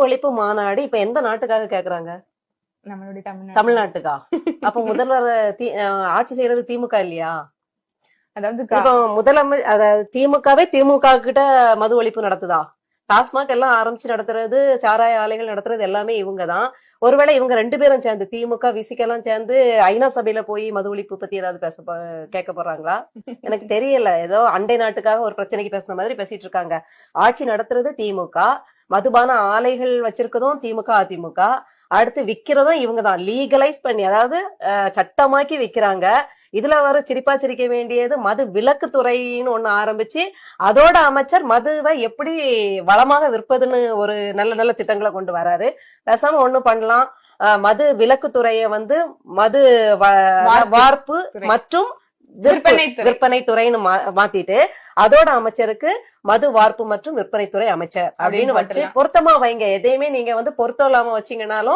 ஒழிப்பு மாநாடு இப்ப எந்த நாட்டுக்காக கேக்குறாங்க? நம்மளுடைய தமிழ்நாட்டுக்கா? அப்ப முதல்வர் ஆட்சி செய்யறது திமுக இல்லையா? அதாவது இப்ப அதாவது திமுகவே திமுக கிட்ட மது ஒழிப்பு நடத்துதா? டாஸ்மாக் எல்லாம் ஆரம்பிச்சு நடத்துறது, சாராய ஆலைகள் நடத்துறது எல்லாமே இவங்கதான். ஒருவேளை இவங்க 2 பேரும் சேர்ந்து திமுக விசிக எல்லாம் சேர்ந்து ஐநா சபையில போய் மது ஒழிப்பு பத்தி ஏதாவது கேட்க போறாங்களா? எனக்கு தெரியல. ஏதோ அண்டை நாட்டுக்காக ஒரு பிரச்சனைக்கு பேசுன மாதிரி பேசிட்டு இருக்காங்க. ஆட்சி நடத்துறது திமுக, மதுபான ஆலைகள் வச்சிருக்கதும் திமுக அதிமுக, அடுத்து விக்கிறதும் இவங்கதான். லீகலைஸ் பண்ணி, அதாவது சட்டமாக்கி விக்கிறாங்க. இதுல வர சிரிப்பா சிரிக்க வேண்டியது மது விலக்கு துறைன்னு ஒண்ணு ஆரம்பிச்சு அதோட அமைச்சர் மதுவை எப்படி வளமாக விற்பதுன்னு ஒரு நல்ல நல்ல திட்டங்களை கொண்டு வராரு. பேசாம ஒண்ணு பண்ணலாம், மது விலக்கு துறைய மது வார்ப்பு மற்றும் விற்பனை துறைன்னு மாத்திட்டு அதோட அமைச்சருக்கு மது வார்ப்பு மற்றும் விற்பனை துறை அமைச்சர் அப்படின்னு வச்சு பொருத்தமா வைங்க. எதையுமே நீங்க பொருத்தம் இல்லாம வச்சீங்கன்னாலும்